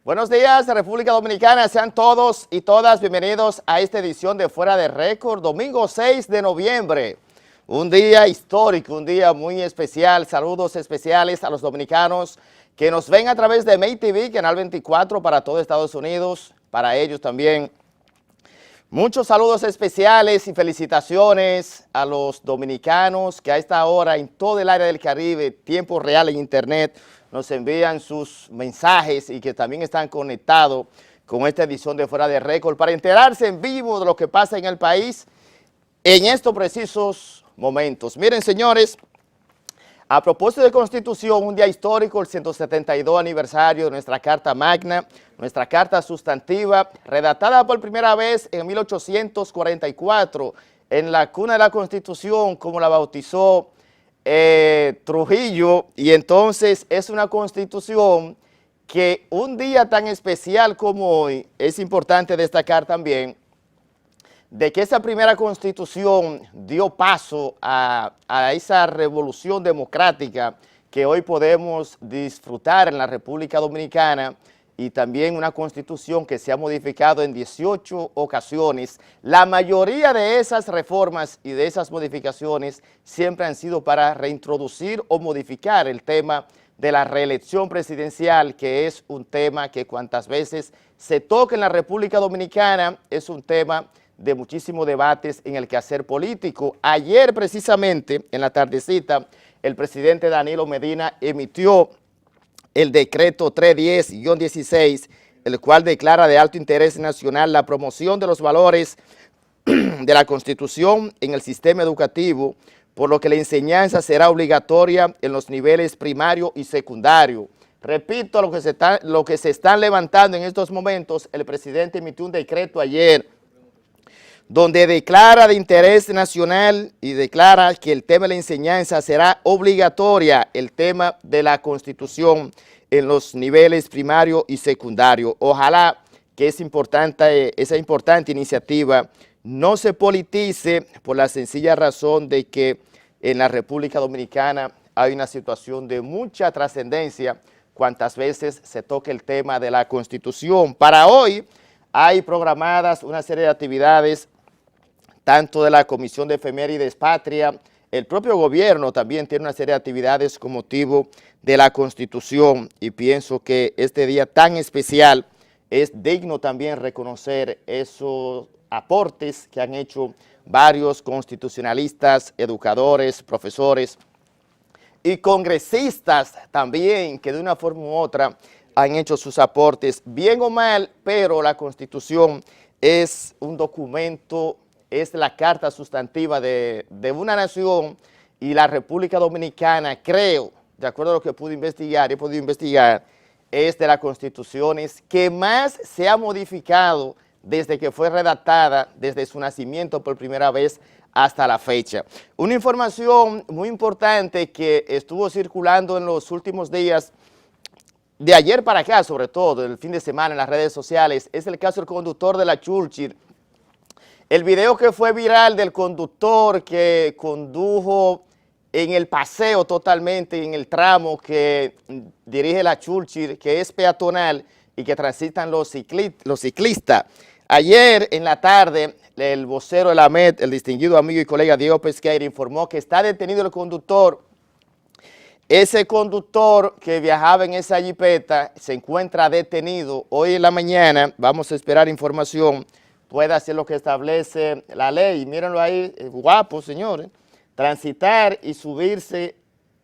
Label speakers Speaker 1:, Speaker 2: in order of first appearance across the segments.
Speaker 1: Buenos días, República Dominicana. Sean todos y todas bienvenidos a esta edición de Fuera de Récord, domingo 6 de noviembre. Un día histórico, un día muy especial. Saludos especiales a los dominicanos que nos ven a través de May TV, Canal 24 para todo Estados Unidos, para ellos también. Muchos saludos especiales y felicitaciones a los dominicanos que a esta hora en todo el área del Caribe, tiempo real en internet, nos envían sus mensajes y que también están conectados con esta edición de Fuera de Récord para enterarse en vivo de lo que pasa en el país en estos precisos momentos. Miren, señores, a propósito de Constitución, un día histórico, el 172 aniversario de nuestra Carta Magna, nuestra Carta Sustantiva, redactada por primera vez en 1844 en la cuna de la Constitución, como la bautizó Trujillo, y entonces es una Constitución que un día tan especial como hoy, es importante destacar también, de que esa primera Constitución dio paso a esa revolución democrática que hoy podemos disfrutar en la República Dominicana, y también una Constitución que se ha modificado en 18 ocasiones. La mayoría de esas reformas y de esas modificaciones siempre han sido para reintroducir o modificar el tema de la reelección presidencial, que es un tema que cuantas veces se toca en la República Dominicana, es un tema de muchísimos debates en el quehacer político. Ayer precisamente, en la tardecita, el presidente Danilo Medina emitió el decreto 310-16, el cual declara de alto interés nacional la promoción de los valores de la Constitución en el sistema educativo, por lo que la enseñanza será obligatoria en los niveles primario y secundario. Repito, lo que se están levantando en estos momentos. El presidente emitió un decreto ayer donde declara de interés nacional y declara que el tema de la enseñanza será obligatoria, el tema de la Constitución en los niveles primario y secundario. Ojalá que esa importante iniciativa no se politice, por la sencilla razón de que en la República Dominicana hay una situación de mucha trascendencia cuantas veces se toque el tema de la Constitución. Para hoy hay programadas una serie de actividades tanto de la Comisión de Efemérides Patria. El propio gobierno también tiene una serie de actividades con motivo de la Constitución, y pienso que este día tan especial es digno también reconocer esos aportes que han hecho varios constitucionalistas, educadores, profesores y congresistas también, que de una forma u otra han hecho sus aportes, bien o mal, pero la Constitución es un documento, es la carta sustantiva de una nación, y la República Dominicana, creo, de acuerdo a lo que pude investigar, he podido investigar, es de las constituciones que más se ha modificado desde que fue redactada, desde su nacimiento por primera vez hasta la fecha. Una información muy importante que estuvo circulando en los últimos días, de ayer para acá, sobre todo, el fin de semana en las redes sociales, es el caso del conductor de la Churchill. El video que fue viral del conductor que condujo en el paseo totalmente, en el tramo que dirige la Churchill, que es peatonal y que transitan los ciclistas. Ayer en la tarde, el vocero de la AMET, el distinguido amigo y colega Diego Pesqueira, informó que está detenido el conductor. Ese conductor que viajaba en esa jipeta se encuentra detenido. Hoy en la mañana, vamos a esperar información, puede hacer lo que establece la ley. Mírenlo ahí, guapo, señores. Transitar y subirse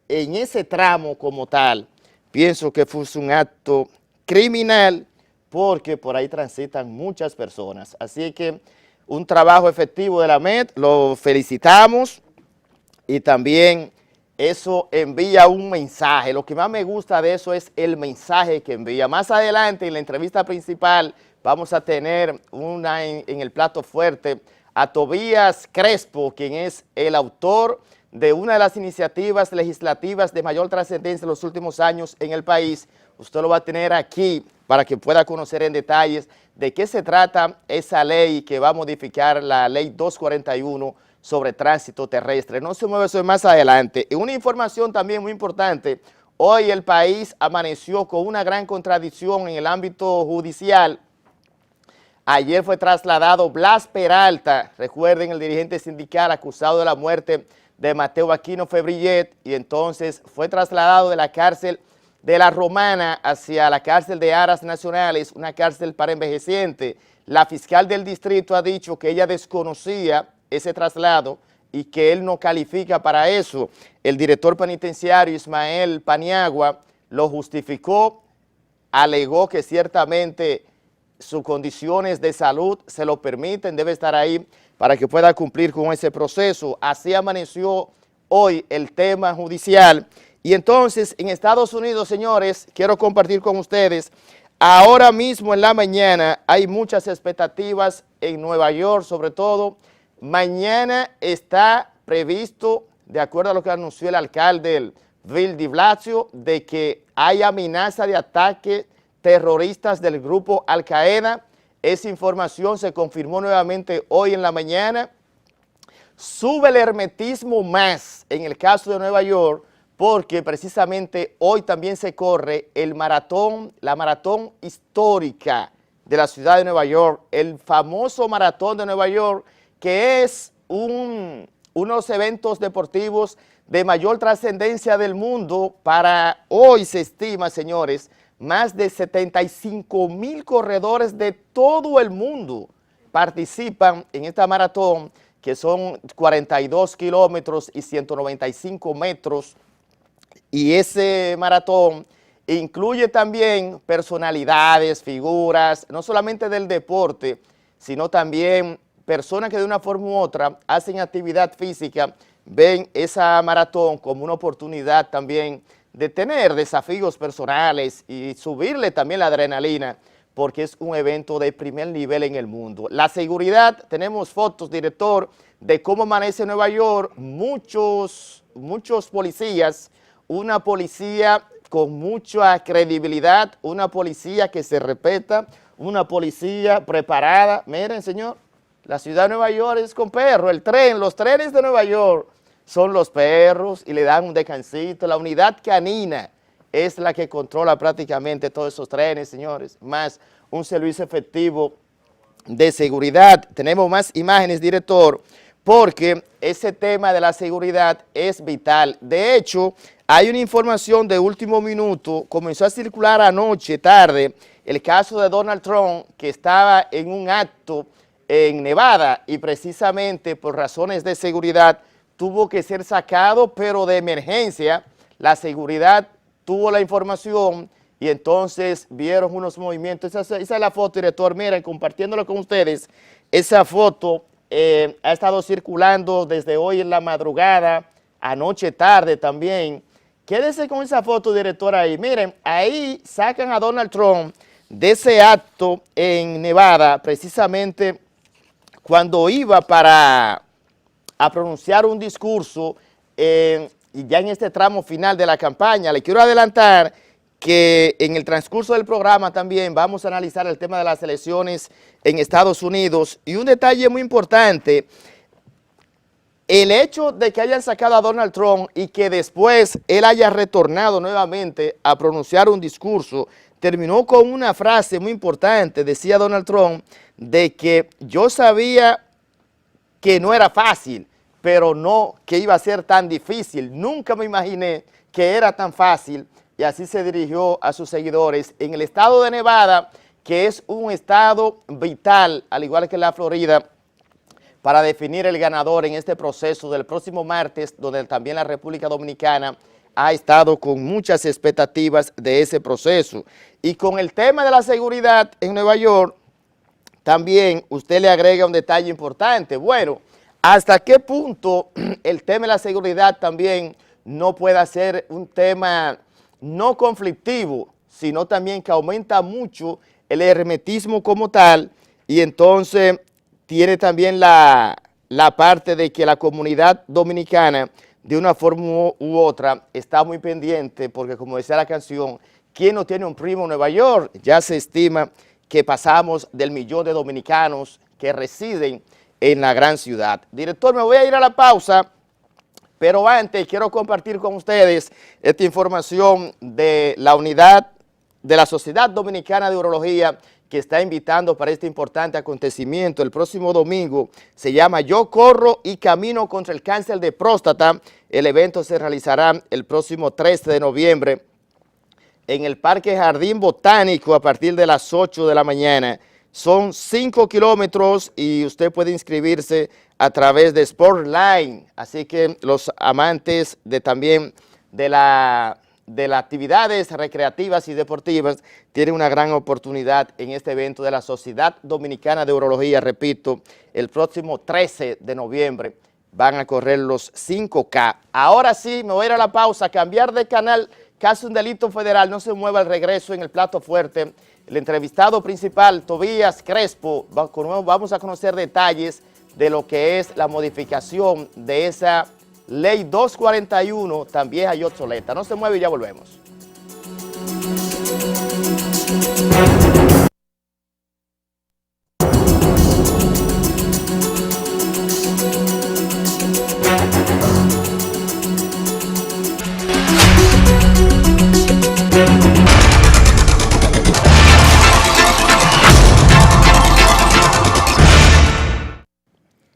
Speaker 1: en ese tramo como tal, pienso que fue un acto criminal, porque por ahí transitan muchas personas. Así que un trabajo efectivo de la AMET, lo felicitamos, y también eso envía un mensaje. Lo que más me gusta de eso es el mensaje que envía. Más adelante en la entrevista principal vamos a tener una en el plato fuerte a Tobías Crespo, quien es el autor de una de las iniciativas legislativas de mayor trascendencia en los últimos años en el país. Usted lo va a tener aquí para que pueda conocer en detalles de qué se trata esa ley que va a modificar la ley 241 sobre tránsito terrestre. No se mueve eso más adelante. Y una información también muy importante, hoy el país amaneció con una gran contradicción en el ámbito judicial. Ayer fue trasladado Blas Peralta, recuerden el dirigente sindical acusado de la muerte de Mateo Aquino Febrillet, y entonces fue trasladado de la cárcel de La Romana hacia la cárcel de Aras Nacionales, una cárcel para envejecientes. La fiscal del distrito ha dicho que ella desconocía ese traslado y que él no califica para eso. El director penitenciario Ismael Paniagua lo justificó, alegó que ciertamente sus condiciones de salud se lo permiten, debe estar ahí para que pueda cumplir con ese proceso. Así amaneció hoy el tema judicial. Y entonces en Estados Unidos, señores, quiero compartir con ustedes, ahora mismo en la mañana hay muchas expectativas en Nueva York, sobre todo. Mañana está previsto, de acuerdo a lo que anunció el alcalde Bill de Blasio, de que hay amenaza de ataque terroristas del grupo Al Qaeda. Esa información se confirmó nuevamente hoy en la mañana. Sube el hermetismo más en el caso de Nueva York, porque precisamente hoy también se corre la maratón histórica de la ciudad de Nueva York, el famoso maratón de Nueva York, que es unos eventos deportivos de mayor trascendencia del mundo. Para hoy se estima, señores, más de 75,000 corredores de todo el mundo participan en esta maratón, que son 42 kilómetros y 195 metros. Y ese maratón incluye también personalidades, figuras, no solamente del deporte, sino también personas que de una forma u otra hacen actividad física, ven esa maratón como una oportunidad también de tener desafíos personales y subirle también la adrenalina, porque es un evento de primer nivel en el mundo. La seguridad, tenemos fotos, director, de cómo amanece Nueva York, muchos policías, una policía con mucha credibilidad, una policía que se respeta, una policía preparada. Miren, señor, la ciudad de Nueva York es con perros, los trenes de Nueva York son los perros y le dan un descansito. La unidad canina es la que controla prácticamente todos esos trenes, señores, más un servicio efectivo de seguridad. Tenemos más imágenes, director, porque ese tema de la seguridad es vital. De hecho, hay una información de último minuto, comenzó a circular anoche tarde, el caso de Donald Trump, que estaba en un acto en Nevada y precisamente por razones de seguridad tuvo que ser sacado, pero de emergencia. La seguridad tuvo la información y entonces vieron unos movimientos. Esa es la foto, director, miren, compartiéndolo con ustedes. Esa foto ha estado circulando desde hoy en la madrugada, anoche tarde también. Quédese con esa foto, director, ahí. Miren, ahí sacan a Donald Trump de ese acto en Nevada, precisamente cuando iba a pronunciar un discurso, y ya en este tramo final de la campaña. Le quiero adelantar que en el transcurso del programa también vamos a analizar el tema de las elecciones en Estados Unidos. Y un detalle muy importante, el hecho de que hayan sacado a Donald Trump y que después él haya retornado nuevamente a pronunciar un discurso, terminó con una frase muy importante. Decía Donald Trump de que yo sabía que no era fácil, pero no que iba a ser tan difícil. Nunca me imaginé que era tan fácil, y así se dirigió a sus seguidores en el estado de Nevada, que es un estado vital, al igual que la Florida, para definir el ganador en este proceso del próximo martes, donde también la República Dominicana ha estado con muchas expectativas de ese proceso. Y con el tema de la seguridad en Nueva York, también usted le agrega un detalle importante. Bueno, ¿hasta qué punto el tema de la seguridad también no puede ser un tema no conflictivo, sino también que aumenta mucho el hermetismo como tal? Y entonces tiene también la parte de que la comunidad dominicana, de una forma u otra, está muy pendiente, porque como decía la canción, ¿quién no tiene un primo en Nueva York? Ya se estima que pasamos del 1.000.000 de dominicanos que residen en la gran ciudad. Director, me voy a ir a la pausa, pero antes quiero compartir con ustedes esta información de la unidad de la Sociedad Dominicana de Urología, que está invitando para este importante acontecimiento el próximo domingo. Se llama Yo Corro y Camino contra el Cáncer de Próstata. El evento se realizará el próximo 13 de noviembre en el Parque Jardín Botánico a partir de las 8 de la mañana. Son 5 kilómetros y usted puede inscribirse a través de Sportline. Así que los amantes también de las actividades recreativas y deportivas tienen una gran oportunidad en este evento de la Sociedad Dominicana de Urología. Repito, el próximo 13 de noviembre van a correr los 5K. Ahora sí, me voy a ir a la pausa, cambiar de canal, casi un delito federal. No se mueva, el regreso en el plato fuerte. El entrevistado principal, Tobías Crespo, vamos a conocer detalles de lo que es la modificación de esa Ley 241, tan vieja y obsoleta. No se mueve y ya volvemos.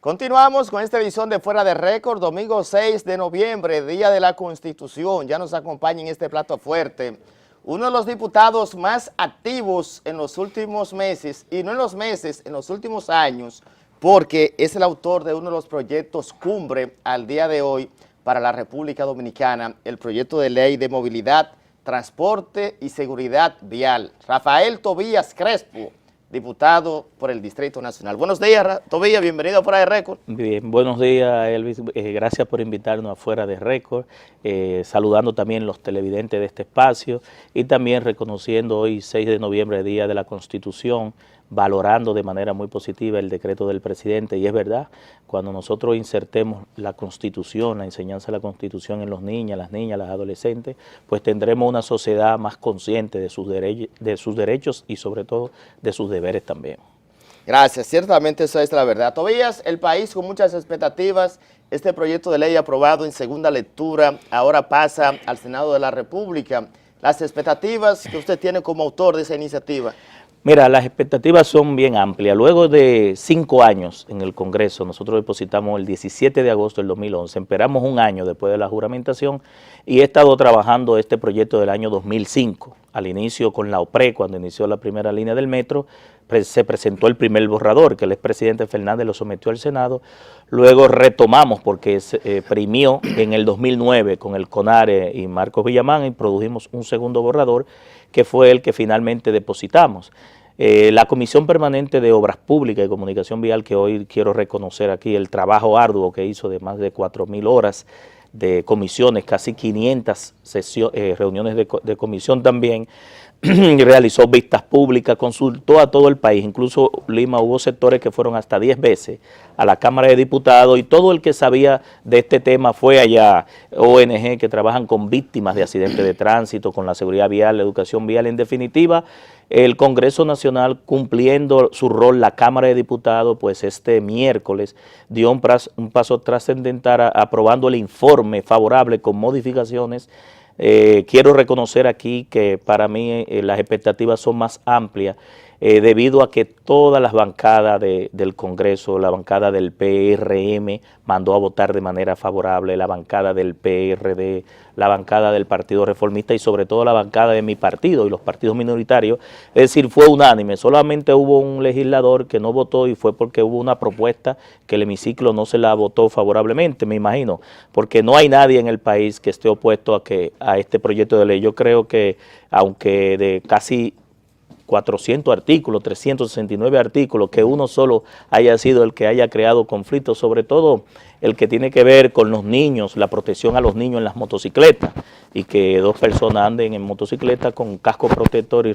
Speaker 1: Continuamos con esta edición de Fuera de Récord, domingo 6 de noviembre, Día de la Constitución. Ya nos acompaña en este plato fuerte uno de los diputados más activos en los últimos meses, y no en los meses, en los últimos años, porque es el autor de uno de los proyectos cumbre al día de hoy para la República Dominicana, el proyecto de ley de movilidad, transporte y seguridad vial. Rafael Tobías Crespo, diputado por el Distrito Nacional. Buenos días, Tobías, bienvenido a Fuera de Récord.
Speaker 2: Bien, buenos días, Elvis. Gracias por invitarnos a Fuera de Récord, saludando también los televidentes de este espacio y también reconociendo hoy, 6 de noviembre, Día de la Constitución, valorando de manera muy positiva el decreto del presidente. Y es verdad, cuando nosotros insertemos la Constitución, la enseñanza de la Constitución en los niños, las niñas, las adolescentes, pues tendremos una sociedad más consciente de sus derechos y sobre todo de sus deberes también.
Speaker 1: Gracias, ciertamente esa es la verdad. Tobías, el país con muchas expectativas, este proyecto de ley aprobado en segunda lectura, ahora pasa al Senado de la República. Las expectativas que usted tiene como autor de esa iniciativa.
Speaker 2: Mira, las expectativas son bien amplias. Luego de 5 años en el Congreso, nosotros depositamos el 17 de agosto del 2011, esperamos un año después de la juramentación y he estado trabajando este proyecto del año 2005. Al inicio con la OPRE, cuando inició la primera línea del metro, se presentó el primer borrador, que el expresidente Fernández lo sometió al Senado. Luego retomamos, porque se primió en el 2009 con el CONARE y Marcos Villamán, y produjimos un segundo borrador, que fue el que finalmente depositamos. La Comisión Permanente de Obras Públicas y Comunicación Vial, que hoy quiero reconocer aquí el trabajo arduo que hizo de más de 4.000 horas de comisiones, casi 500 reuniones de comisión también, realizó vistas públicas, consultó a todo el país, incluso Lima hubo sectores que fueron hasta 10 veces a la Cámara de Diputados y todo el que sabía de este tema fue allá, ONG que trabajan con víctimas de accidentes de tránsito, con la seguridad vial, la educación vial, en definitiva, el Congreso Nacional cumpliendo su rol, la Cámara de Diputados, pues este miércoles dio un paso trascendental aprobando el informe favorable con modificaciones. Quiero reconocer aquí que para mí las expectativas son más amplias debido a que todas las bancadas del Congreso, la bancada del PRM mandó a votar de manera favorable, la bancada del PRD, la bancada del Partido Reformista y sobre todo la bancada de mi partido y los partidos minoritarios, es decir, fue unánime. Solamente hubo un legislador que no votó y fue porque hubo una propuesta que el hemiciclo no se la votó favorablemente, me imagino, porque no hay nadie en el país que esté opuesto a este proyecto de ley. Yo creo que aunque de casi 400 artículos, 369 artículos, que uno solo haya sido el que haya creado conflictos, sobre todo el que tiene que ver con los niños, la protección a los niños en las motocicletas, y que 2 personas anden en motocicleta con casco protector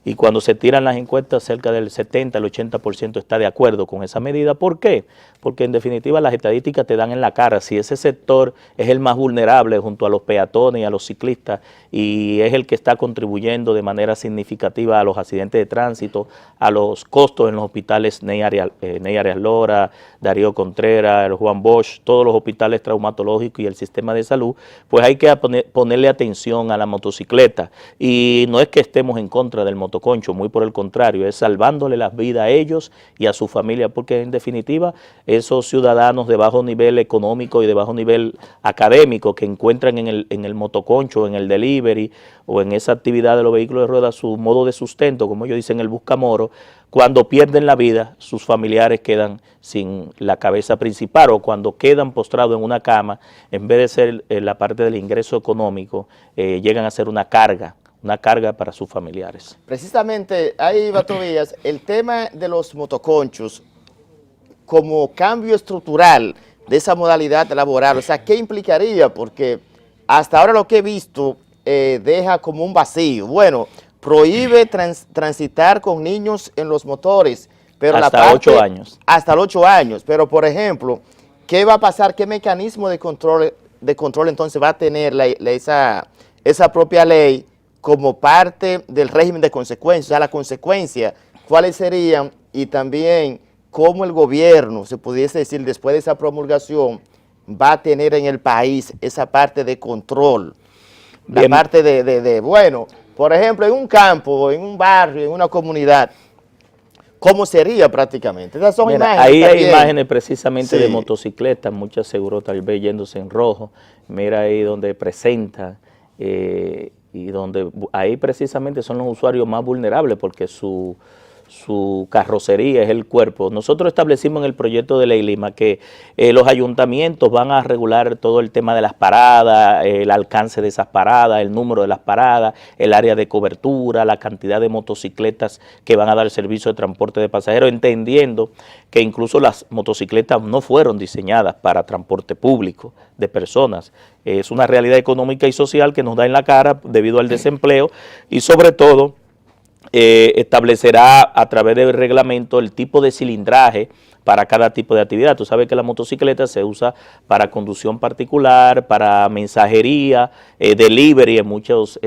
Speaker 2: y cuando se tiran las encuestas cerca del 70 al 80% está de acuerdo con esa medida. ¿Por qué? Porque en definitiva las estadísticas te dan en la cara si ese sector es el más vulnerable junto a los peatones y a los ciclistas y es el que está contribuyendo de manera significativa a los accidentes de tránsito, a los costos en los hospitales Ney Arias Lora, Darío Contreras, el Juan Bosch, todos los hospitales traumatológicos y el sistema de salud, pues hay que ponerle atención a la motocicleta. Y no es que estemos en contra del motoconcho, muy por el contrario, es salvándole las vidas a ellos y a su familia, porque en definitiva esos ciudadanos de bajo nivel económico y de bajo nivel académico que encuentran en el motoconcho, en el delivery o en esa actividad de los vehículos de ruedas su modo de sustento, como ellos dicen, el buscamoro, cuando pierden la vida, sus familiares quedan sin la cabeza principal o cuando quedan postrados en una cama, en vez de ser la parte del ingreso económico, llegan a ser una carga para sus familiares.
Speaker 1: Precisamente, ahí va Tobías, el tema de los motoconchos como cambio estructural de esa modalidad laboral, o sea, ¿qué implicaría? Porque hasta ahora lo que he visto deja como un vacío. Bueno, prohíbe transitar con niños en los motores, pero
Speaker 2: hasta 8 años.
Speaker 1: Hasta los 8 años, pero por ejemplo, ¿qué va a pasar? ¿Qué mecanismo de control entonces va a tener esa propia ley como parte del régimen de consecuencias? O sea, la consecuencia, ¿cuáles serían? Y también, ¿cómo el gobierno, se pudiese decir, después de esa promulgación, va a tener en el país esa parte de control? La parte bueno, por ejemplo, en un campo, en un barrio, en una comunidad, ¿cómo sería prácticamente? Esas son imágenes.
Speaker 2: Ahí hay imágenes precisamente de motocicletas, muchas seguro tal vez yéndose en rojo. Mira ahí donde presenta y donde ahí precisamente son los usuarios más vulnerables porque su carrocería es el cuerpo. Nosotros establecimos en el proyecto de ley Lima que los ayuntamientos van a regular todo el tema de las paradas, el alcance de esas paradas, el número de las paradas, el área de cobertura, la cantidad de motocicletas que van a dar servicio de transporte de pasajeros, entendiendo que incluso las motocicletas no fueron diseñadas para transporte público de personas. Es una realidad económica y social que nos da en la cara debido al desempleo y sobre todo establecerá a través del reglamento el tipo de cilindraje para cada tipo de actividad. Tú sabes que la motocicleta se usa para conducción particular, para mensajería, delivery en muchos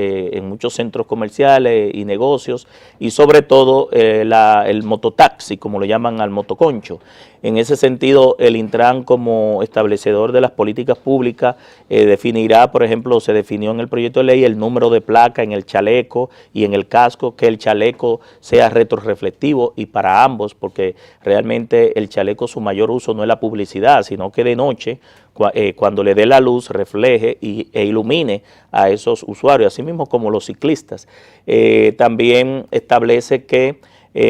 Speaker 2: centros comerciales y negocios y sobre todo el mototaxi, como lo llaman al motoconcho. En ese sentido, el Intran como establecedor de las políticas públicas definirá, por ejemplo, se definió en el proyecto de ley el número de placa en el chaleco y en el casco, que el chaleco sea retroreflectivo y para ambos, porque realmente el chaleco su mayor uso no es la publicidad, sino que de noche, cuando le dé la luz, refleje e ilumine a esos usuarios, así mismo como los ciclistas. También establece que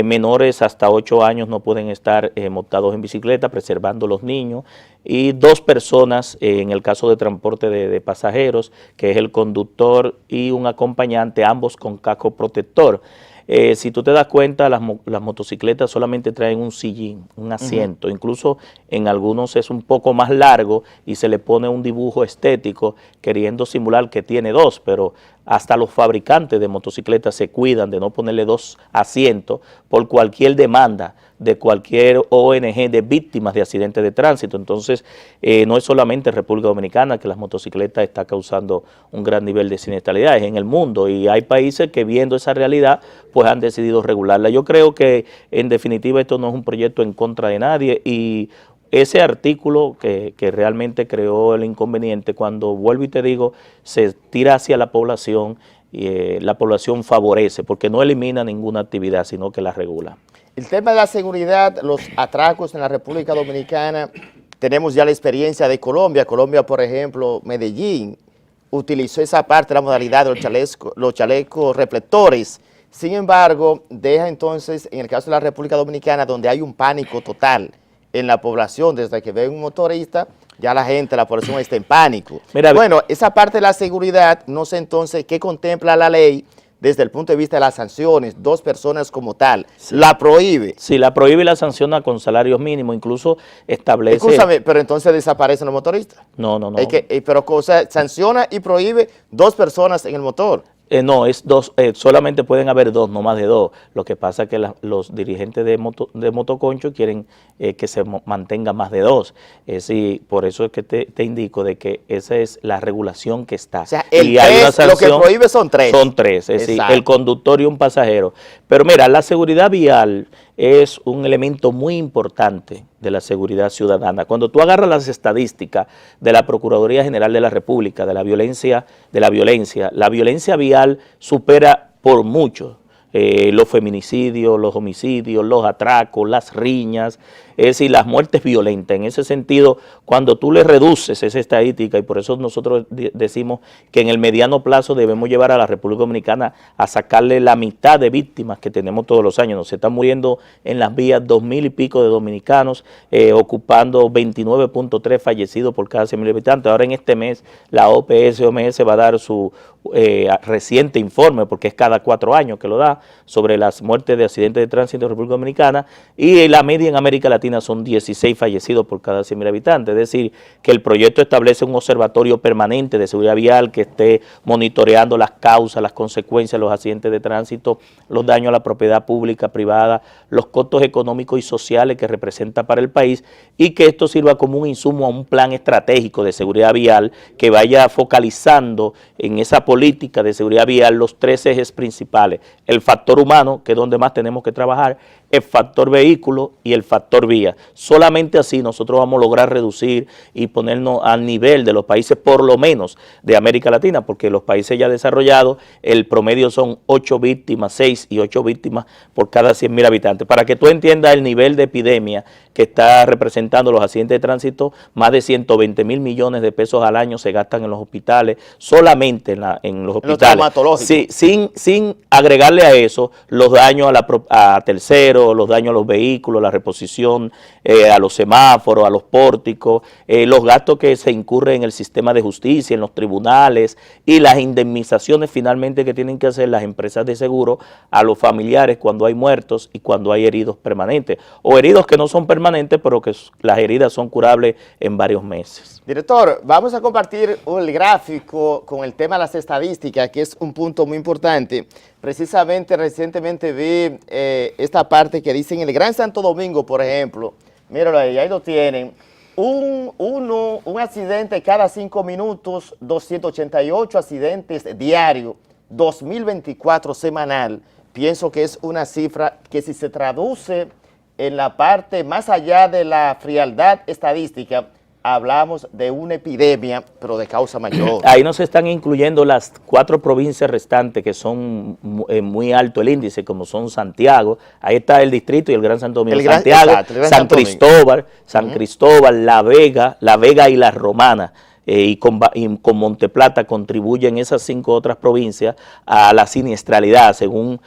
Speaker 2: menores hasta 8 años no pueden estar montados en bicicleta, preservando los niños, y 2 personas en el caso de transporte de pasajeros, que es el conductor y un acompañante, ambos con casco protector. Si tú te das cuenta, las motocicletas solamente traen un sillín, un asiento, incluso en algunos es un poco más largo y se le pone un dibujo estético queriendo simular que tiene 2, pero hasta los fabricantes de motocicletas se cuidan de no ponerle 2 asientos por cualquier demanda de cualquier ONG de víctimas de accidentes de tránsito. Entonces, no es solamente en República Dominicana que las motocicletas están causando un gran nivel de siniestralidad, es en el mundo y hay países que viendo esa realidad pues han decidido regularla. Yo creo que en definitiva esto no es un proyecto en contra de nadie y ese artículo que realmente creó el inconveniente, cuando vuelvo y te digo, se tira hacia la población y la población favorece porque no elimina ninguna actividad sino que la regula.
Speaker 1: El tema de la seguridad, los atracos en la República Dominicana, tenemos ya la experiencia de Colombia. Colombia, por ejemplo, Medellín, utilizó esa parte de la modalidad de los chalecos reflectores. Sin embargo, deja entonces, en el caso de la República Dominicana, donde hay un pánico total en la población, desde que ve un motorista, ya la población está en pánico. Mira, bueno, esa parte de la seguridad, no sé entonces qué contempla la ley, desde el punto de vista de las sanciones, 2 personas como tal, sí. ¿La prohíbe?
Speaker 2: Sí, la prohíbe y la sanciona con salarios mínimos, incluso establece...
Speaker 1: Escúchame, pero entonces desaparecen los motoristas.
Speaker 2: No.
Speaker 1: Pero sanciona y prohíbe 2 personas en el motor.
Speaker 2: No, es dos, solamente pueden haber dos, no más de dos. Lo que pasa es que los dirigentes de Motoconcho quieren que se mantenga más de dos. Y por eso es que te indico de que esa es la regulación que está.
Speaker 1: O sea,
Speaker 2: y hay una
Speaker 1: lo que prohíbe son tres.
Speaker 2: Son tres, es decir, el conductor y un pasajero. Pero mira, la seguridad vial es un elemento muy importante de la seguridad ciudadana. Cuando tú agarras las estadísticas de la Procuraduría General de la República, la violencia vial supera por mucho los feminicidios, los homicidios, los atracos, las riñas, es decir, las muertes violentas. En ese sentido, cuando tú le reduces esa estadística, y por eso nosotros decimos que en el mediano plazo debemos llevar a la República Dominicana a sacarle la mitad de víctimas que tenemos todos los años. Nos están muriendo en las vías 2,000 y pico de dominicanos, ocupando 29.3 fallecidos por cada 100,000 habitantes. Ahora en este mes la OMS va a dar su reciente informe, porque es cada 4 años que lo da, sobre las muertes de accidentes de tránsito en República Dominicana, y la media en América Latina son 16 fallecidos por cada 100,000 habitantes. Es decir, que el proyecto establece un observatorio permanente de seguridad vial que esté monitoreando las causas, las consecuencias de los accidentes de tránsito, los daños a la propiedad pública, privada, los costos económicos y sociales que representa para el país, y que esto sirva como un insumo a un plan estratégico de seguridad vial que vaya focalizando en esa política de seguridad vial los 3 ejes principales: el factor humano, que es donde más tenemos que trabajar, el factor vehículo y el factor vía. Solamente así nosotros vamos a lograr reducir y ponernos al nivel de los países, por lo menos de América Latina, porque los países ya desarrollados, el promedio son 8 víctimas, 6 y 8 víctimas por cada 100,000 habitantes. Para que tú entiendas el nivel de epidemia que está representando los accidentes de tránsito, más de 120,000 millones de pesos al año se gastan en los hospitales, solamente en los hospitales. Los traumatológicos. Sí, sin agregarle a eso los daños a terceros, los daños a los vehículos, la reposición a los semáforos, a los pórticos, los gastos que se incurren en el sistema de justicia, en los tribunales, y las indemnizaciones finalmente que tienen que hacer las empresas de seguro a los familiares cuando hay muertos y cuando hay heridos permanentes, o heridos que no son permanentes, pero que las heridas son curables en varios meses.
Speaker 1: Director, vamos a compartir el gráfico con el tema de las estadísticas, que es un punto muy importante. Precisamente recientemente vi esta parte que dice en el Gran Santo Domingo, por ejemplo, míralo ahí lo tienen, un accidente cada 5 minutos, 288 accidentes diarios, 2024 semanal. Pienso que es una cifra que, si se traduce en la parte más allá de la frialdad estadística, hablamos de una epidemia, pero de causa mayor.
Speaker 2: Ahí no se están incluyendo las 4 provincias restantes que son muy alto el índice, como son Santiago, ahí está el distrito y el Gran Santo Domingo, Santiago, San Cristóbal, La Vega y La Romana. Y con Monteplata contribuyen esas 5 otras provincias a la siniestralidad, según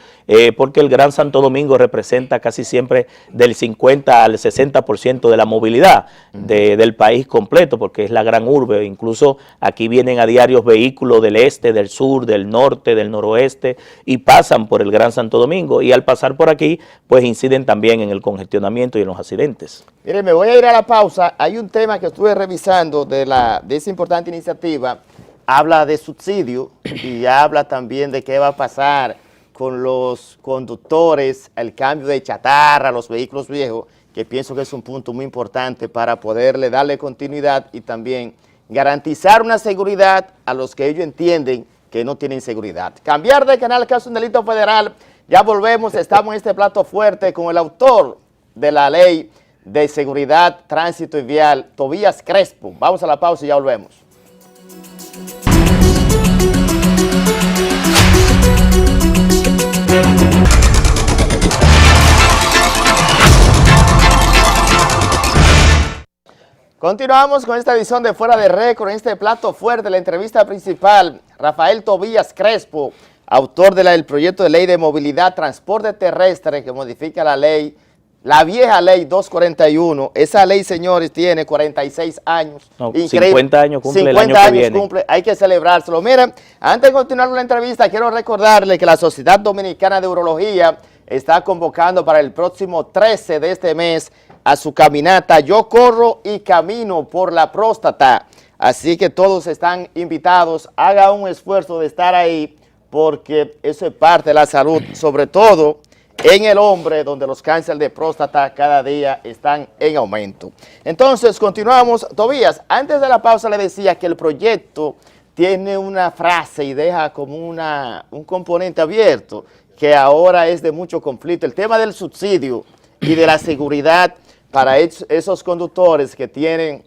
Speaker 2: porque el Gran Santo Domingo representa casi siempre del 50 al 60% de la movilidad del país completo, porque es la gran urbe. Incluso aquí vienen a diario vehículos del este, del sur, del norte, del noroeste, y pasan por el Gran Santo Domingo, y al pasar por aquí, pues inciden también en el congestionamiento y en los accidentes.
Speaker 1: Mire, me voy a ir a la pausa. Hay un tema que estuve revisando de esa importante iniciativa. Habla de subsidio y habla también de qué va a pasar con los conductores, el cambio de chatarra, los vehículos viejos, que pienso que es un punto muy importante para poderle darle continuidad y también garantizar una seguridad a los que ellos entienden que no tienen seguridad. Cambiar de canal, caso un delito federal. Ya volvemos, estamos en este plato fuerte con el autor de la ley de seguridad, tránsito y vial, Tobías Crespo. Vamos a la pausa y ya volvemos. Continuamos con esta edición de Fuera de Récord, en este plato fuerte, la entrevista principal, Rafael Tobías Crespo, autor del proyecto de ley de movilidad, transporte terrestre, que modifica la ley, la vieja ley 241. Esa ley, señores, tiene 46 años.
Speaker 2: No, increíble. 50 años cumple el año que viene.
Speaker 1: Cumple, hay que celebrárselo. Miren, antes de continuar con la entrevista, quiero recordarle que la Sociedad Dominicana de Urología está convocando para el próximo 13 de este mes a su caminata Yo Corro y Camino por la Próstata. Así que todos están invitados. Haga un esfuerzo de estar ahí, porque eso es parte de la salud, sobre todo en el hombre, donde los cánceres de próstata cada día están en aumento. Entonces, continuamos. Tobías, antes de la pausa le decía que el proyecto tiene una frase y deja como un componente abierto, que ahora es de mucho conflicto. El tema del subsidio y de la seguridad para esos conductores que tienen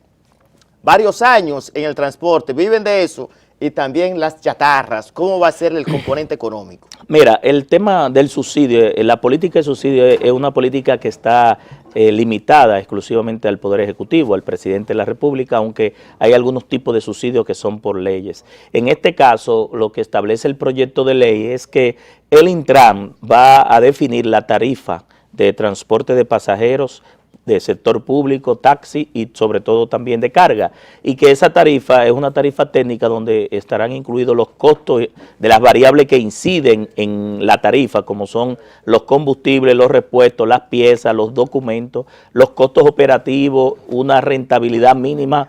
Speaker 1: varios años en el transporte, viven de eso, y también las chatarras. ¿Cómo va a ser el componente económico?
Speaker 2: Mira, el tema del subsidio, la política de subsidio es una política que está limitada exclusivamente al Poder Ejecutivo, al Presidente de la República, aunque hay algunos tipos de subsidios que son por leyes. En este caso, lo que establece el proyecto de ley es que el Intran va a definir la tarifa de transporte de pasajeros de sector público, taxi y sobre todo también de carga, y que esa tarifa es una tarifa técnica donde estarán incluidos los costos de las variables que inciden en la tarifa, como son los combustibles, los repuestos, las piezas, los documentos, los costos operativos, una rentabilidad mínima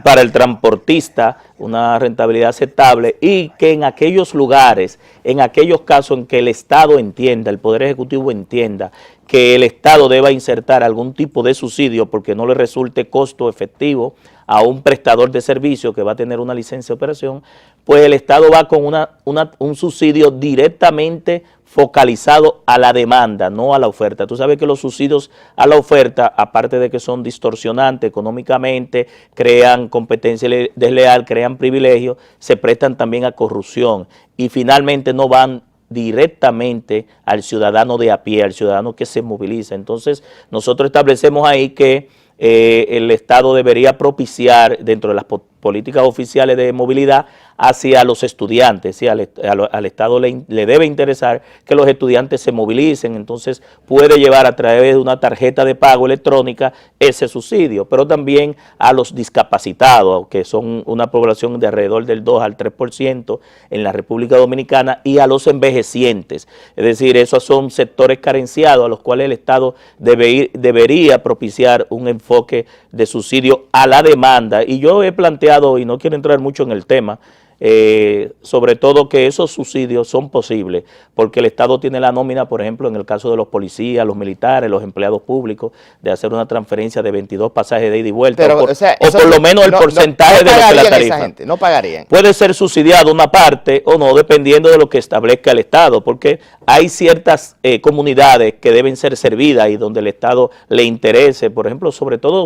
Speaker 2: para el transportista, una rentabilidad aceptable, y que en aquellos lugares, en aquellos casos en que el Estado entienda, el Poder Ejecutivo entienda que el Estado deba insertar algún tipo de subsidio porque no le resulte costo efectivo a un prestador de servicio que va a tener una licencia de operación, pues el Estado va con un subsidio directamente focalizado a la demanda, no a la oferta. Tú sabes que los subsidios a la oferta, aparte de que son distorsionantes económicamente, crean competencia desleal, crean privilegios, se prestan también a corrupción y finalmente no van directamente al ciudadano de a pie, al ciudadano que se moviliza. Entonces, nosotros establecemos ahí que el Estado debería propiciar dentro de las políticas oficiales de movilidad hacia los estudiantes, ¿sí? Al Estado le debe interesar que los estudiantes se movilicen, entonces puede llevar a través de una tarjeta de pago electrónica ese subsidio, pero también a los discapacitados, que son una población de alrededor del 2 al 3% en la República Dominicana, y a los envejecientes, es decir, esos son sectores carenciados a los cuales el Estado debería propiciar un enfoque de subsidio a la demanda, y yo he planteado, y no quiero entrar mucho en el tema, sobre todo que esos subsidios son posibles porque el Estado tiene la nómina, por ejemplo, en el caso de los policías, los militares, los empleados públicos, de hacer una transferencia de 22 pasajes de ida y vuelta,
Speaker 1: pero,
Speaker 2: o por lo menos el porcentaje de lo que la tarifa.
Speaker 1: Gente, no pagarían.
Speaker 2: Puede ser subsidiado una parte o no, dependiendo de lo que establezca el Estado, porque hay ciertas comunidades que deben ser servidas y donde el Estado le interese, por ejemplo, sobre todo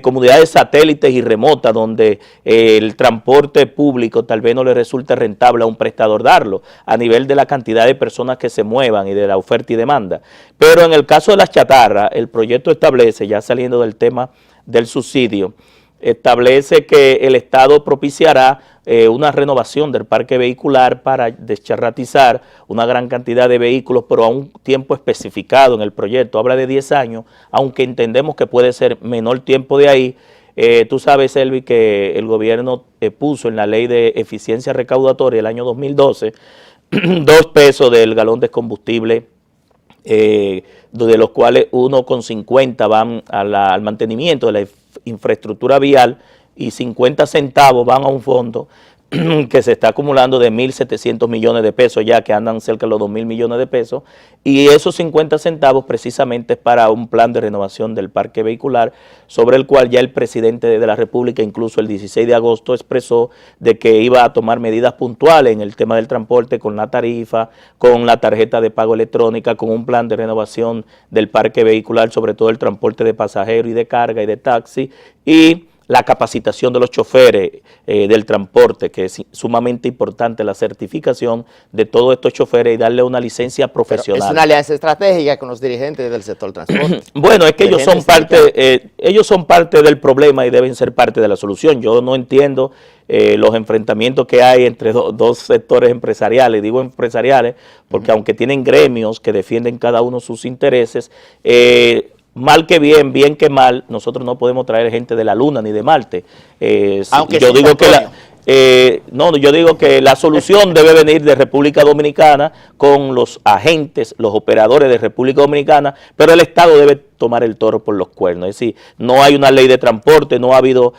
Speaker 2: comunidades satélites y remotas, donde el transporte público tal vez no le resulte rentable a un prestador darlo, a nivel de la cantidad de personas que se muevan y de la oferta y demanda. Pero en el caso de las chatarras, el proyecto establece, ya saliendo del tema del subsidio, establece que el Estado propiciará una renovación del parque vehicular para descharratizar una gran cantidad de vehículos, pero a un tiempo especificado en el proyecto. Habla de 10 años, aunque entendemos que puede ser menor tiempo de ahí. Tú sabes, Elvi, que el gobierno puso en la ley de eficiencia recaudatoria el año 2012 2 pesos del galón de combustible, de los cuales 1,50 van al mantenimiento de la infraestructura vial y 50 centavos van a un fondo que se está acumulando de 1.700 millones de pesos ya, que andan cerca de los 2.000 millones de pesos, y esos 50 centavos precisamente es para un plan de renovación del parque vehicular, sobre el cual ya el presidente de la República, incluso el 16 de agosto, expresó de que iba a tomar medidas puntuales en el tema del transporte, con la tarifa, con la tarjeta de pago electrónica, con un plan de renovación del parque vehicular, sobre todo el transporte de pasajeros y de carga y de taxi, y la capacitación de los choferes del transporte, que es sumamente importante, la certificación de todos estos choferes y darle una licencia profesional.
Speaker 1: Pero es una alianza estratégica con los dirigentes del sector transporte.
Speaker 2: Bueno, es que ellos son parte del problema y deben ser parte de la solución. Yo no entiendo los enfrentamientos que hay entre dos sectores empresariales, digo empresariales, porque aunque tienen gremios que defienden cada uno sus intereses, mal que bien, bien que mal, nosotros no podemos traer gente de la Luna ni de Marte.
Speaker 1: Aunque
Speaker 2: yo
Speaker 1: sí,
Speaker 2: digo que yo digo que la solución debe venir de República Dominicana con los agentes, los operadores de República Dominicana, pero el Estado debe tomar el toro por los cuernos. Es decir, no hay una ley de transporte, no ha habido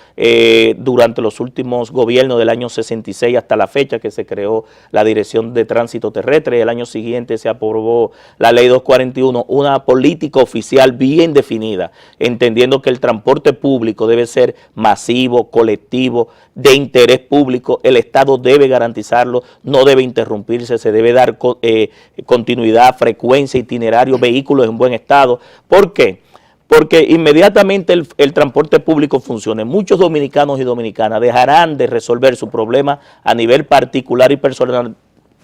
Speaker 2: durante los últimos gobiernos del año 66 hasta la fecha que se creó la Dirección de Tránsito Terrestre, el año siguiente se aprobó la ley 241, una política oficial bien definida, entendiendo que el transporte público debe ser masivo, colectivo, de interés público, el Estado debe garantizarlo, no debe interrumpirse, se debe dar continuidad, frecuencia, itinerario, vehículos en buen estado. ¿Por qué? Porque inmediatamente el transporte público funcione, muchos dominicanos y dominicanas dejarán de resolver su problema a nivel particular y personal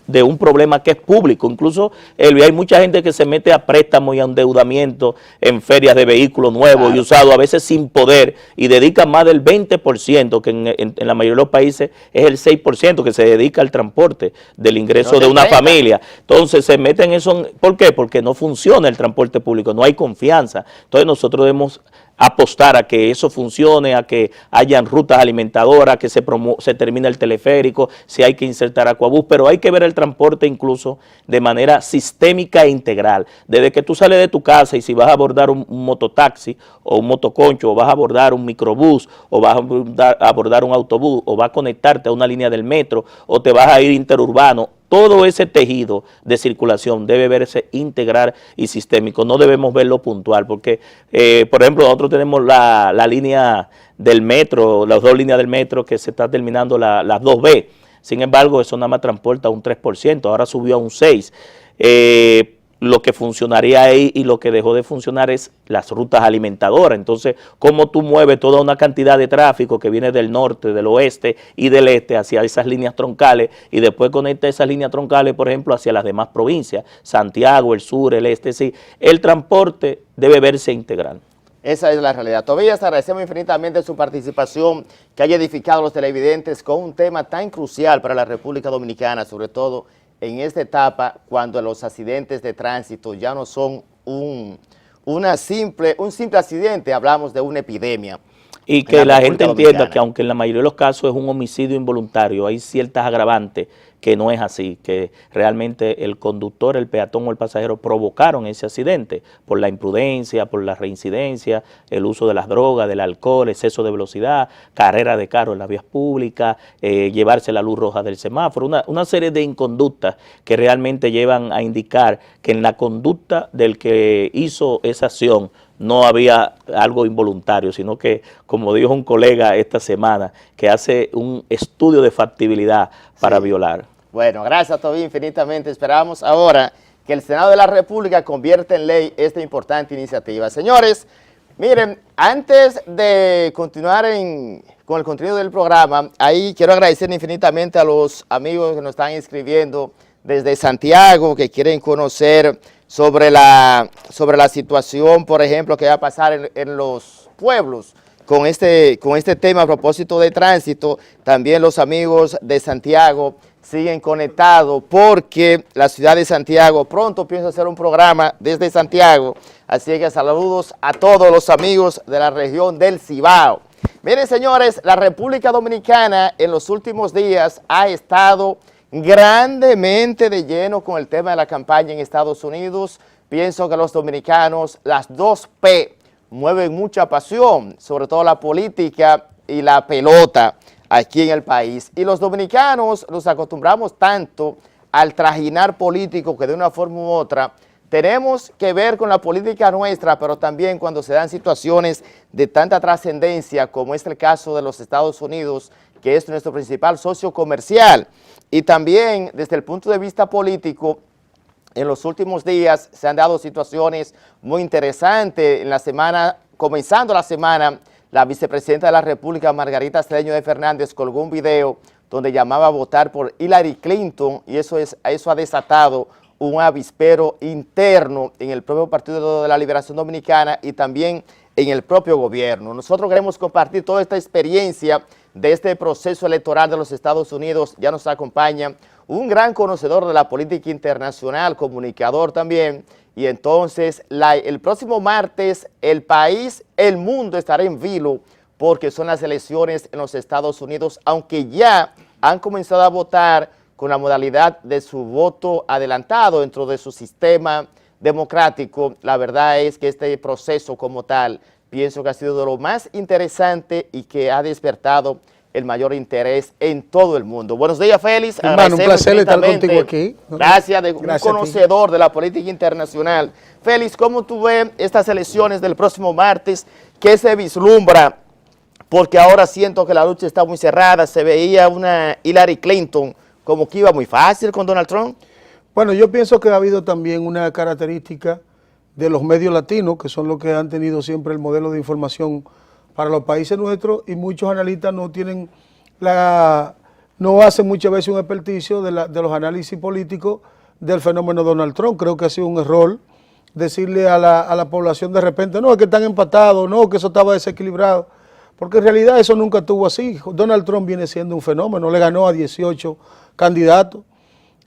Speaker 2: de un problema que es público. Incluso hay mucha gente que se mete a préstamos y a endeudamiento en ferias de vehículos nuevos y usados, a veces sin poder, y dedica más del 20%, que en la mayoría de los países es el 6% que se dedica al transporte del ingreso de una familia. Entonces se meten en eso. ¿Por qué? Porque no funciona el transporte público, no hay confianza. Entonces nosotros debemos apostar a que eso funcione, a que hayan rutas alimentadoras, que se termine el teleférico, si hay que insertar acuabús, pero hay que ver el transporte incluso de manera sistémica e integral. Desde que tú sales de tu casa y si vas a abordar un mototaxi o un motoconcho, o vas a abordar un microbús, o vas a abordar un autobús, o vas a conectarte a una línea del metro, o te vas a ir interurbano, todo ese tejido de circulación debe verse integral y sistémico, no debemos verlo puntual, porque, por ejemplo, nosotros tenemos la línea del metro, las dos líneas del metro que se está terminando, las 2B, sin embargo, eso nada más transporta un 3%, ahora subió a un 6%. Lo que funcionaría ahí y lo que dejó de funcionar es las rutas alimentadoras. Entonces, cómo tú mueves toda una cantidad de tráfico que viene del norte, del oeste y del este hacia esas líneas troncales y después conecta esas líneas troncales, por ejemplo, hacia las demás provincias, Santiago, el sur, el este, sí. El transporte debe verse integral.
Speaker 1: Esa es la realidad. Tobías, agradecemos infinitamente su participación, que haya edificado a los televidentes con un tema tan crucial para la República Dominicana, sobre todo en esta etapa cuando los accidentes de tránsito ya no son un simple accidente, hablamos de una epidemia.
Speaker 2: Y que la gente entienda que aunque en la mayoría de los casos es un homicidio involuntario, hay ciertas agravantes que no es así, que realmente el conductor, el peatón o el pasajero provocaron ese accidente por la imprudencia, por la reincidencia, el uso de las drogas, del alcohol, exceso de velocidad, carrera de carro en las vías públicas, llevarse la luz roja del semáforo, una serie de inconductas que realmente llevan a indicar que en la conducta del que hizo esa acción no había algo involuntario, sino que, como dijo un colega esta semana, que hace un estudio de factibilidad para violar.
Speaker 1: Bueno, gracias Tobí infinitamente. Esperamos ahora que el Senado de la República convierta en ley esta importante iniciativa. Señores, miren, antes de continuar con el contenido del programa, ahí quiero agradecer infinitamente a los amigos que nos están escribiendo desde Santiago, que quieren conocer sobre la situación, por ejemplo, que va a pasar en los pueblos con este tema a propósito de tránsito. También los amigos de Santiago siguen conectados porque la ciudad de Santiago pronto piensa hacer un programa desde Santiago. Así que saludos a todos los amigos de la región del Cibao. Miren, señores, la República Dominicana en los últimos días ha estado grandemente de lleno con el tema de la campaña en Estados Unidos. Pienso que los dominicanos, las dos P, mueven mucha pasión, sobre todo la política y la pelota aquí en el país. Y los dominicanos nos acostumbramos tanto al trajinar político que de una forma u otra tenemos que ver con la política nuestra, pero también cuando se dan situaciones de tanta trascendencia como es el caso de los Estados Unidos, que es nuestro principal socio comercial. Y también desde el punto de vista político, en los últimos días se han dado situaciones muy interesantes. En la semana, comenzando la semana, la vicepresidenta de la República, Margarita Cedeño de Fernández, colgó un video donde llamaba a votar por Hillary Clinton y eso ha desatado un avispero interno en el propio Partido de la Liberación Dominicana y también en el propio gobierno. Nosotros queremos compartir toda esta experiencia de este proceso electoral de los Estados Unidos. Ya nos acompaña un gran conocedor de la política internacional, comunicador también, y entonces el próximo martes el país, el mundo estará en vilo porque son las elecciones en los Estados Unidos, aunque ya han comenzado a votar con la modalidad de su voto adelantado dentro de su sistema democrático, la verdad es que este proceso como tal, pienso que ha sido de lo más interesante y que ha despertado el mayor interés en todo el mundo. Buenos días, Félix.
Speaker 3: Hermano, un placer estar contigo aquí.
Speaker 1: Gracias, un conocedor de la política internacional. Félix, ¿cómo tú ves estas elecciones del próximo martes? ¿Qué se vislumbra? Porque ahora siento que la lucha está muy cerrada. Se veía una Hillary Clinton como que iba muy fácil con Donald Trump.
Speaker 3: Bueno, yo pienso que ha habido también una característica de los medios latinos, que son los que han tenido siempre el modelo de información para los países nuestros, y muchos analistas no hacen muchas veces un experticio de los análisis políticos del fenómeno Donald Trump. Creo que ha sido un error decirle a la población de repente, no, es que están empatados, no, que eso estaba desequilibrado, porque en realidad eso nunca estuvo así. Donald Trump viene siendo un fenómeno, le ganó a 18 candidatos.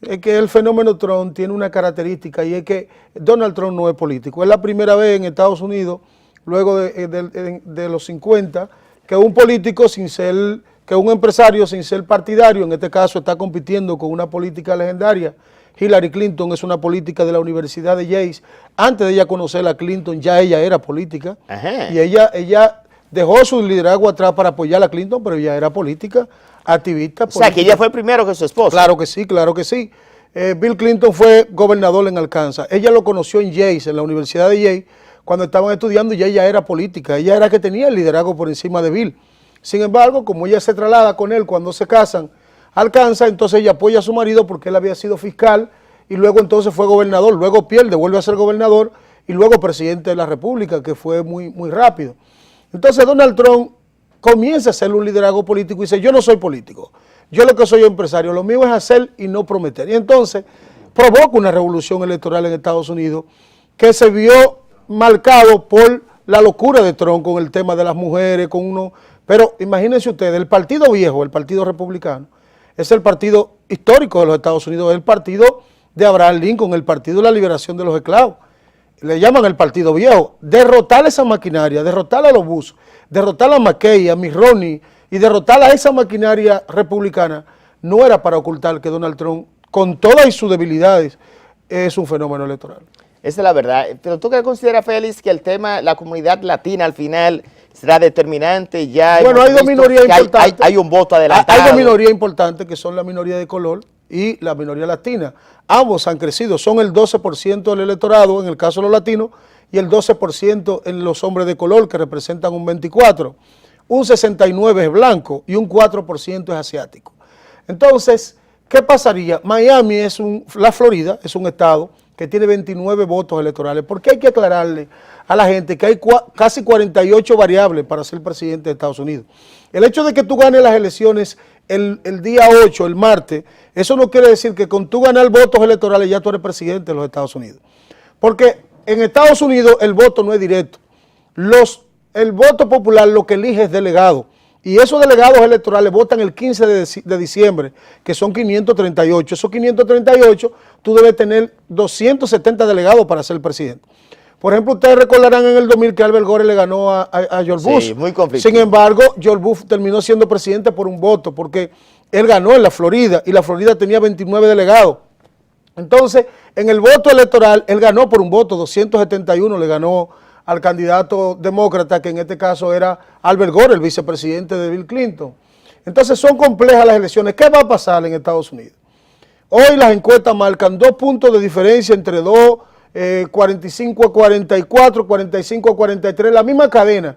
Speaker 3: Es que el fenómeno Trump tiene una característica, y es que Donald Trump no es político. Es la primera vez en Estados Unidos, luego de los 50, que un político que un empresario sin ser partidario, en este caso está compitiendo con una política legendaria. Hillary Clinton es una política de la Universidad de Yale. Antes de ella conocer a Clinton, ya ella era política.
Speaker 1: Ajá.
Speaker 3: Y ella dejó su liderazgo atrás para apoyar a Clinton, pero ella era política, activista política.
Speaker 1: O sea, que ella fue primero que su esposo.
Speaker 3: Claro que sí, claro que sí. Bill Clinton fue gobernador en Arkansas. Ella lo conoció en Yale, en la Universidad de Yale, cuando estaban estudiando, y ella era política. Ella era que tenía el liderazgo por encima de Bill. Sin embargo, como ella se traslada con él cuando se casan, Arkansas, entonces ella apoya a su marido porque él había sido fiscal y luego entonces fue gobernador, luego pierde, vuelve a ser gobernador y luego presidente de la República, que fue muy, muy rápido. Entonces Donald Trump comienza a hacer un liderazgo político y dice, yo no soy político, yo lo que soy empresario, lo mío es hacer y no prometer. Y entonces provoca una revolución electoral en Estados Unidos que se vio marcado por la locura de Trump con el tema de las mujeres, pero imagínense ustedes, el partido viejo, el partido republicano, es el partido histórico de los Estados Unidos, es el partido de Abraham Lincoln, el partido de la liberación de los esclavos. Le llaman el partido viejo. Derrotar esa maquinaria, derrotar a los Bush, derrotar a McKay, a Mitt Romney y derrotar a esa maquinaria republicana, no era para ocultar que Donald Trump, con todas sus debilidades, es un fenómeno electoral.
Speaker 1: Esa es la verdad. Pero ¿tú qué consideras, Félix, que el tema, la comunidad latina al final será determinante? Ya
Speaker 3: bueno, hay dos minorías importantes.
Speaker 1: Hay un voto adelantado.
Speaker 3: Hay dos minorías importantes que son la minoría de color y la minoría latina. Ambos han crecido, son el 12% del electorado en el caso de los latinos y el 12% en los hombres de color, que representan un 24%. Un 69% es blanco y un 4% es asiático. Entonces, ¿qué pasaría? Miami la Florida es un estado que tiene 29 votos electorales. ¿Por qué hay que aclararle a la gente que hay casi 48 variables para ser presidente de Estados Unidos? El hecho de que tú ganes las elecciones el día 8, el martes, eso no quiere decir que con tú ganar votos electorales ya tú eres presidente de los Estados Unidos. Porque en Estados Unidos el voto no es directo. El voto popular lo que elige es delegado. Y esos delegados electorales votan el 15 de diciembre, que son 538. Esos 538, tú debes tener 270 delegados para ser presidente. Por ejemplo, ustedes recordarán en el 2000 que Albert Gore le ganó a George Bush.
Speaker 1: Sí, muy conflictivo.
Speaker 3: Sin embargo, George Bush terminó siendo presidente por un voto, porque él ganó en la Florida, y la Florida tenía 29 delegados. Entonces, en el voto electoral, él ganó por un voto, 271 le ganó al candidato demócrata, que en este caso era Albert Gore, el vicepresidente de Bill Clinton. Entonces son complejas las elecciones. ¿Qué va a pasar en Estados Unidos? Hoy las encuestas marcan 2 puntos de diferencia entre 45 a 44, 45 a 43, la misma cadena.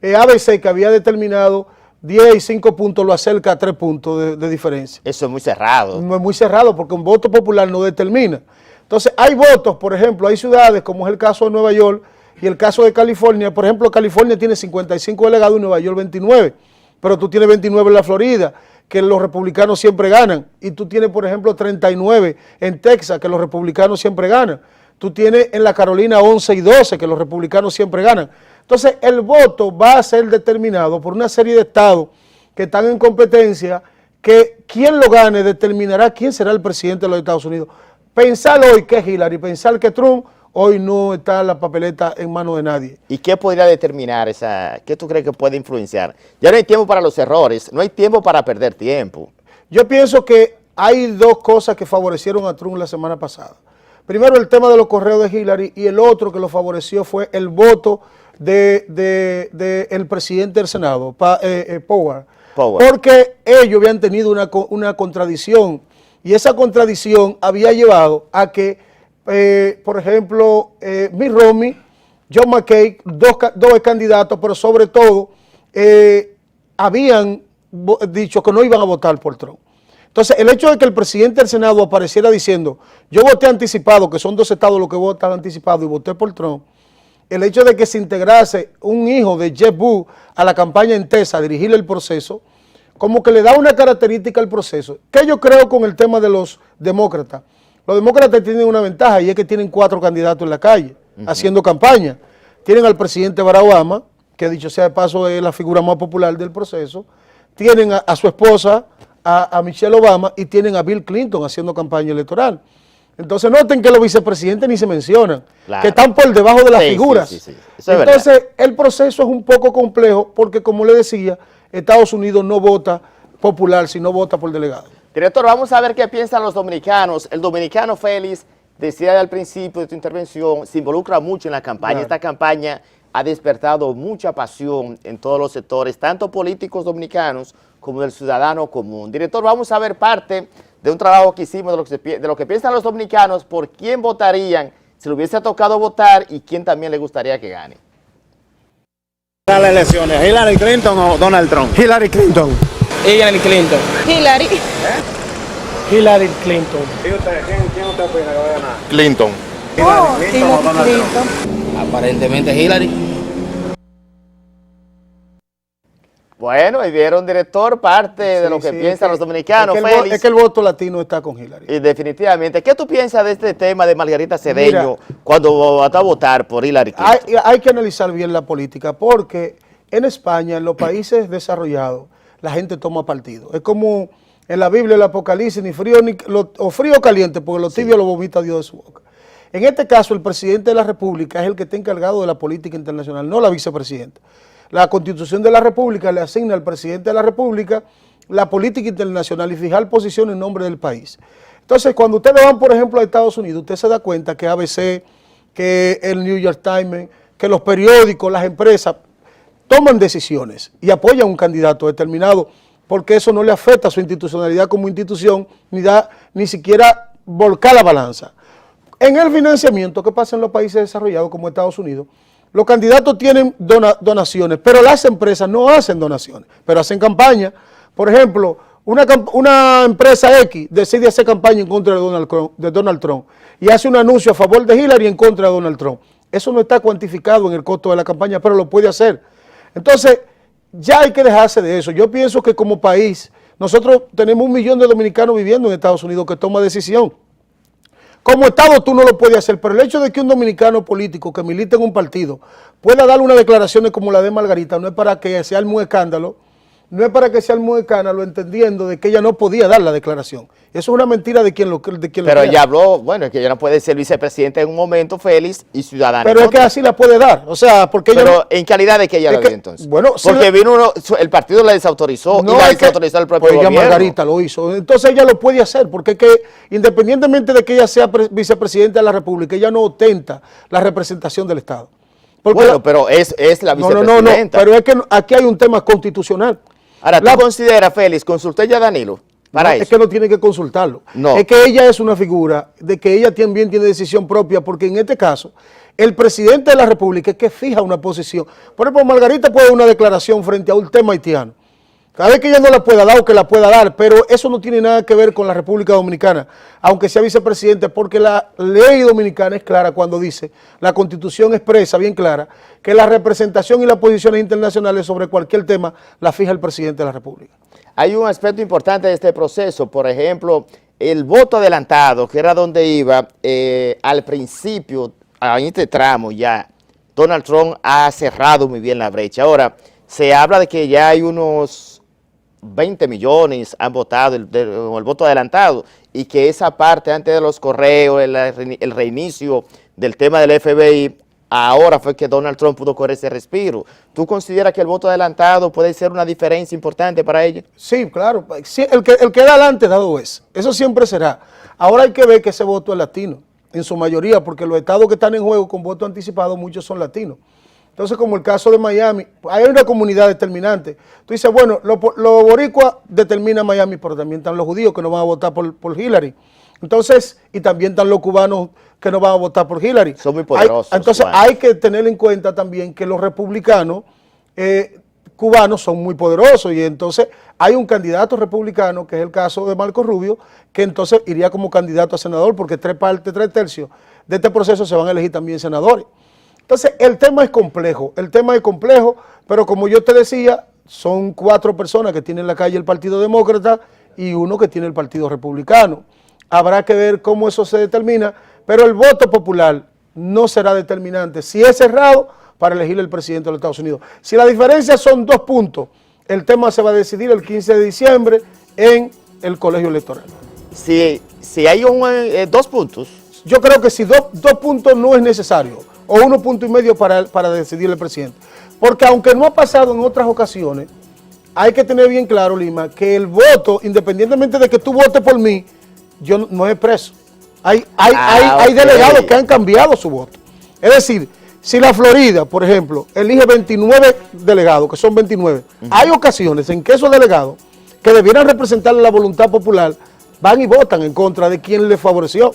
Speaker 3: ABC, que había determinado 10 y 5 puntos, lo acerca a 3 puntos de diferencia.
Speaker 1: Eso es muy cerrado.
Speaker 3: No es muy cerrado porque un voto popular no determina. Entonces hay votos, por ejemplo, hay ciudades como es el caso de Nueva York, y el caso de California. Por ejemplo, California tiene 55 delegados y Nueva York 29, pero tú tienes 29 en la Florida, que los republicanos siempre ganan, y tú tienes, por ejemplo, 39 en Texas, que los republicanos siempre ganan. Tú tienes en la Carolina 11 y 12, que los republicanos siempre ganan. Entonces, el voto va a ser determinado por una serie de estados que están en competencia, que quien lo gane determinará quién será el presidente de los Estados Unidos. Pensar hoy que es Hillary, pensar que Trump, hoy no está la papeleta en manos de nadie.
Speaker 1: ¿Y qué podría determinar qué tú crees que puede influenciar? Ya no hay tiempo para los errores, no hay tiempo para perder tiempo.
Speaker 3: Yo pienso que hay dos cosas que favorecieron a Trump la semana pasada. Primero el tema de los correos de Hillary y el otro que lo favoreció fue el voto de el presidente del Senado, Power. Porque ellos habían tenido una contradicción y esa contradicción había llevado a que, por ejemplo, Mitt Romney, John McCain, dos candidatos, pero sobre todo habían dicho que no iban a votar por Trump. Entonces, el hecho de que el presidente del Senado apareciera diciendo, yo voté anticipado, que son 2 estados los que votan anticipado y voté por Trump, el hecho de que se integrase un hijo de Jeb Bush a la campaña en Texas a dirigir el proceso, como que le da una característica al proceso. Que yo creo con el tema de los demócratas. Los demócratas tienen una ventaja y es que tienen 4 candidatos en la calle, haciendo campaña. Tienen al presidente Barack Obama, que dicho sea de paso es la figura más popular del proceso. Tienen a su esposa, a Michelle Obama, y tienen a Bill Clinton haciendo campaña electoral. Entonces noten que los vicepresidentes ni se mencionan, claro, que están por debajo de las figuras. Sí. Entonces el proceso es un poco complejo porque, como le decía, Estados Unidos no vota popular, sino vota por delegado.
Speaker 1: Director, vamos a ver qué piensan los dominicanos. El dominicano Félix, decía al principio de tu intervención, se involucra mucho en la campaña. Claro. Esta campaña ha despertado mucha pasión en todos los sectores, tanto políticos dominicanos como del ciudadano común. Director, vamos a ver parte de un trabajo que hicimos de lo que piensan los dominicanos, por quién votarían si le hubiese tocado votar y quién también le gustaría que gane.
Speaker 4: Las elecciones, ¿Hillary Clinton o Donald Trump?
Speaker 5: Hillary Clinton.
Speaker 6: Hillary Clinton.
Speaker 7: Hillary.
Speaker 5: Hillary Clinton.
Speaker 4: ¿Y usted, quién usted opina que va a ganar?
Speaker 5: Clinton.
Speaker 4: ¿Hillary Clinton o Donald Trump?
Speaker 6: Aparentemente Hillary.
Speaker 1: Bueno, y vieron, director, parte de lo que piensan los dominicanos.
Speaker 3: Es que el voto latino está con Hillary.
Speaker 1: Y definitivamente. ¿Qué tú piensas de este tema de Margarita Cedeño cuando va a votar por Hillary Clinton?
Speaker 3: Hay que analizar bien la política porque en España, en los países desarrollados, la gente toma partido. Es como en la Biblia, el Apocalipsis, ni frío o frío o caliente, porque lo tibio lo vomita Dios de su boca. En este caso, el presidente de la República es el que está encargado de la política internacional, no la vicepresidenta. La Constitución de la República le asigna al presidente de la República la política internacional y fijar posición en nombre del país. Entonces, cuando ustedes van, por ejemplo, a Estados Unidos, usted se da cuenta que ABC, que el New York Times, que los periódicos, las empresas, toman decisiones y apoyan a un candidato determinado, porque eso no le afecta a su institucionalidad como institución, ni siquiera volcar la balanza. En el financiamiento que pasa en los países desarrollados como Estados Unidos, los candidatos tienen donaciones, pero las empresas no hacen donaciones, pero hacen campaña. Por ejemplo, una empresa X decide hacer campaña en contra de Donald Trump y hace un anuncio a favor de Hillary y en contra de Donald Trump. Eso no está cuantificado en el costo de la campaña, pero lo puede hacer. Entonces, ya hay que dejarse de eso. Yo pienso que como país, nosotros tenemos 1 millón de dominicanos viviendo en Estados Unidos que toma decisión. Como Estado tú no lo puedes hacer, pero el hecho de que un dominicano político que milita en un partido pueda dar unas declaraciones como la de Margarita no es para que se arme un escándalo, entendiendo de que ella no podía dar la declaración. Eso es una mentira de quien lo
Speaker 1: Pero ella habló, bueno, es que ella no puede ser vicepresidente en un momento, Félix, y ciudadana.
Speaker 3: Pero es que así la puede dar, o sea, porque ella...
Speaker 1: Pero ¿en calidad de que ella lo dio entonces?
Speaker 3: Bueno,
Speaker 1: porque el partido la desautorizó y la desautorizó el propio gobierno.
Speaker 3: Margarita lo hizo, entonces ella lo puede hacer, porque es que independientemente de que ella sea vicepresidenta de la República, ella no ostenta la representación del Estado. Porque
Speaker 1: bueno, pero es la vicepresidenta.
Speaker 3: No, pero es que aquí hay un tema constitucional.
Speaker 1: Ahora, ¿tú consideras, Félix, consulté ya a Danilo para eso?
Speaker 3: Es que no tiene que consultarlo.
Speaker 1: No.
Speaker 3: Es que ella es una figura de que ella también tiene decisión propia, porque en este caso, el presidente de la República es que fija una posición. Por ejemplo, Margarita puede dar una declaración frente a un tema haitiano. Cada vez que ella no la pueda dar o que la pueda dar, pero eso no tiene nada que ver con la República Dominicana, aunque sea vicepresidente, porque la ley dominicana es clara cuando dice, la Constitución expresa bien clara, que la representación y las posiciones internacionales sobre cualquier tema la fija el presidente de la República.
Speaker 1: Hay un aspecto importante de este proceso, por ejemplo, el voto adelantado, que era donde iba al principio, a este tramo ya, Donald Trump ha cerrado muy bien la brecha. Ahora, se habla de que ya hay unos 20 millones han votado el voto adelantado y que esa parte antes de los correos, el reinicio del tema del FBI, ahora fue que Donald Trump pudo correr ese respiro. ¿Tú consideras que el voto adelantado puede ser una diferencia importante para ella?
Speaker 3: Sí, claro. Sí, el que da adelante dado es. Eso siempre será. Ahora hay que ver que ese voto es latino. en su mayoría, porque los estados que están en juego con voto anticipado, muchos son latinos. Entonces, como el caso de Miami, hay una comunidad determinante. Tú dices, bueno, los boricuas determinan Miami, pero también están los judíos que no van a votar por Hillary. Entonces, y también están los cubanos que no van a votar por Hillary.
Speaker 1: Son muy poderosos.
Speaker 3: Entonces, hay que tener en cuenta también que los republicanos cubanos son muy poderosos, y entonces hay un candidato republicano, que es el caso de Marco Rubio, que entonces iría como candidato a senador, porque 3/3 de este proceso se van a elegir también senadores. Entonces, el tema es complejo, pero como yo te decía, son 4 personas que tienen en la calle el Partido Demócrata y 1 que tiene el Partido Republicano. Habrá que ver cómo eso se determina, pero el voto popular no será determinante si es cerrado para elegir el presidente de los Estados Unidos. Si la diferencia son 2 puntos, el tema se va a decidir el 15 de diciembre en el colegio electoral.
Speaker 1: Si hay 2 puntos.
Speaker 3: Yo creo que si 2 puntos no es necesario, o 1,5 puntos para decidir el presidente. Porque aunque no ha pasado en otras ocasiones, hay que tener bien claro, Lima, que el voto, independientemente de que tú votes por mí, yo no es expreso. Hay delegados que han cambiado su voto. Es decir, si la Florida, por ejemplo, elige 29 delegados, que son 29, hay ocasiones en que esos delegados, que debieran representar la voluntad popular, van y votan en contra de quien les favoreció.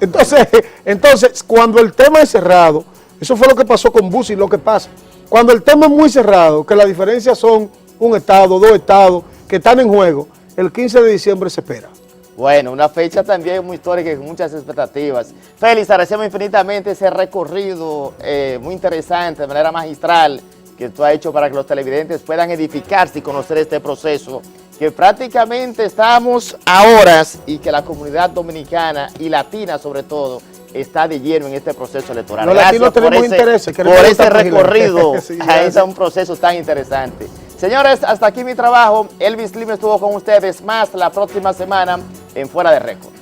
Speaker 3: Entonces, cuando el tema es cerrado, eso fue lo que pasó con Bussi, lo que pasa. Cuando el tema es muy cerrado, que las diferencias son 1 estado, 2 estados, que están en juego, el 15 de diciembre se espera.
Speaker 1: Bueno, una fecha también muy histórica y con muchas expectativas. Félix, agradecemos infinitamente ese recorrido muy interesante, de manera magistral, que tú has hecho para que los televidentes puedan edificarse y conocer este proceso, que prácticamente estamos a horas y que la comunidad dominicana y latina sobre todo está de lleno en este proceso electoral.
Speaker 3: Los latinos tenemos intereses.
Speaker 1: Por ese recorrido sí, a un proceso tan interesante. Señores, hasta aquí mi trabajo. Elvis Lim estuvo con ustedes, más la próxima semana en Fuera de Récord.